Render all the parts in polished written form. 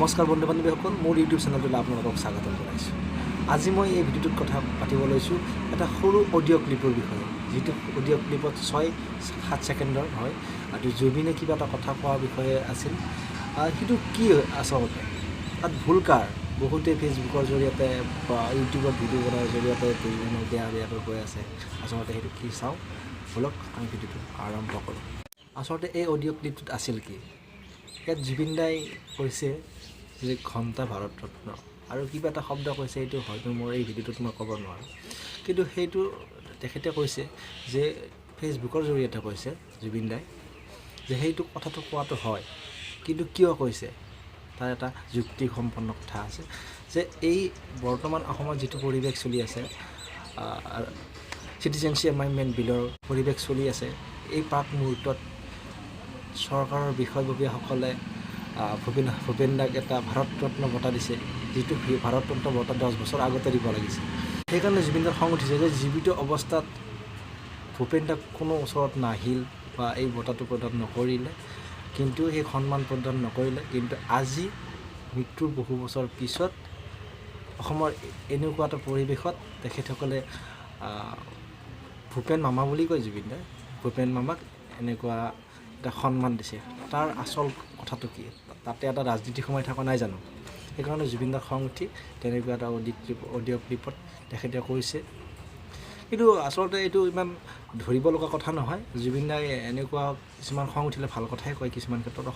নমস্কাৰ বন্ধু বান্ধৱীসকল, মোৰ ইউটিউব চেনেলটোলৈ আপোনালোকক স্বাগতম জনাইছোঁ। আজি মই এই ভিডিঅ'টোত কথা পাতিব লৈছোঁ এটা সৰু অডিঅ' ক্লিপৰ বিষয়ে, যিটো অডিঅ' ক্লিপত 6-7 ছেকেণ্ডৰ হয় আৰু জুবিনে কিবা এটা কথা কোৱাৰ বিষয়ে আছিল। সেইটো কি আচলতে তাত ভুল কাৰ? বহুতে ফেচবুকৰ জৰিয়তে বা ইউটিউবত ভিডিঅ' বনোৱাৰ জৰিয়তে বেয়াকৈ কৈ আছে। আচলতে সেইটো কি চাওঁ ব'লক আমি ভিডিঅ'টো আৰম্ভ কৰোঁ। আচলতে এই অডিঅ' ক্লিপটোত আছিল কি? ইয়াত জুবিন দাই কৈছে যে ঘণ্টা ভাৰত ৰত্ন আৰু কিবা এটা শব্দ কৈছে, এইটো হয়তো মোৰ এই ভিডিঅ'টোত মই ক'ব নোৱাৰোঁ, কিন্তু সেইটো তেখেতে কৈছে যে ফেচবুকৰ জৰিয়তে কৈছে জুবিন দাই যে সেইটো কথাটো কোৱাটো হয়, কিন্তু কিয় কৈছে তাৰ এটা যুক্তিসম্পন্ন কথা আছে। যে এই বৰ্তমান অসমত যিটো পৰিৱেশ চলি আছে, চিটিজেনশ্বিপ এমেণ্ডমেণ্ট বিলৰ পৰিৱেশ চলি আছে, এই প্ৰাক মুহূৰ্তত চৰকাৰৰ বিষয়ববীয়াসকলে ভূপেন দাক এটা ভাৰত ৰত্ন বঁটা দিছে, যিটো ভাৰত ৰত্ন বঁটা 10 বছৰ আগতে দিব লাগিছিল। সেইকাৰণে জুবিন দাৰ খং উঠিছে যে জীৱিত অৱস্থাত ভূপেন দাক কোনো ওচৰত নাহিল বা এই বঁটাটো প্ৰদান নকৰিলে, কিন্তু সেই সন্মান প্ৰদান নকৰিলে। কিন্তু আজি মৃত্যুৰ বহু বছৰ পিছত অসমৰ এনেকুৱা এটা পৰিৱেশত তেখেতসকলে ভূপেন মামা বুলি কয় জুবিন দাই, ভূপেন মামাক এনেকুৱা এটা সন্মান দিছে। তাৰ আচল কথাটো কি? তাতে এটা ৰাজনীতি সোমাই থকা নাই জানো? সেইকাৰণে জুবিন দাৰ খং উঠি তেনেকুৱা এটা অডিঅ' ক্লিপত তেখেতে কৈছে। কিন্তু আচলতে এইটো ইমান ধৰিব লগা কথা নহয়। জুবিন দাই এনেকুৱা কিছুমান খং উঠিলে ভাল কথাই কয়, কিছুমান ক্ষেত্ৰত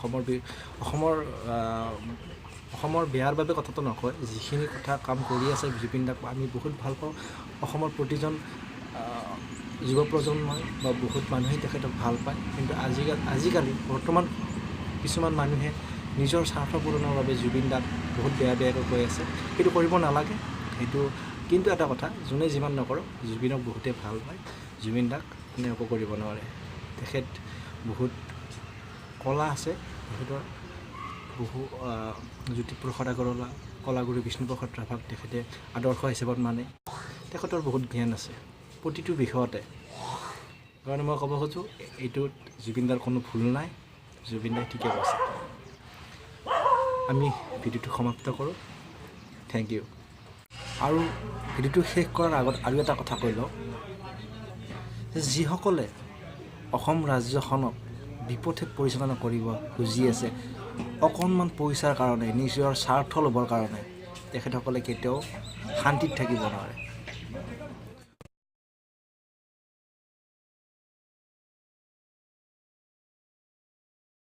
অসমৰ বেয়াৰ বাবে কথাটো নকয়। যিখিনি কথা কাম কৰি আছে জুবিন দাক আমি বহুত ভাল পাওঁ। অসমৰ প্ৰতিজন যুৱ প্ৰজন্মই বা বহুত মানুহেই তেখেতক ভাল পায়, কিন্তু আজিকালি বৰ্তমান কিছুমান মানুহে নিজৰ স্বাৰ্থ পূৰণৰ বাবে জুবিন দাক বহুত বেয়াকৈ কৈ আছে। সেইটো কৰিব নালাগে। সেইটো কিন্তু এটা কথা, যোনে যিমান নকৰক জুবিনক বহুতে ভাল পায়, জুবিন দাক কোনে একো কৰিব নোৱাৰে। তেখেত বহুত কলা আছে, তেখেতৰ বহু জ্যোতিপ্ৰসাদ আগৰৱালা, কলাগুৰু বিষ্ণুপ্ৰসাদ ৰাভাক তেখেতে আদৰ্শ হিচাপত মানে। তেখেতৰ বহুত জ্ঞান আছে প্ৰতিটো বিষয়তে। কাৰণে মই ক'ব খোজোঁ এইটোত জুবিন দাৰ কোনো ভুল নাই, জুবিন দাই ঠিকে কৈছে। আমি ভিডিঅ'টো সমাপ্ত কৰোঁ। Thank you. আৰু ভিডিঅ'টো শেষ কৰাৰ আগত আৰু এটা কথা কৈ লওঁ যে যিসকলে অসম ৰাজ্যখনক বিপথে পৰিচালনা কৰিব খুজি আছে অকণমান পইচাৰ কাৰণে, নিজৰ স্বাৰ্থ ল'বৰ কাৰণে, তেখেতসকলে কেতিয়াও শান্তিত থাকিব নোৱাৰে।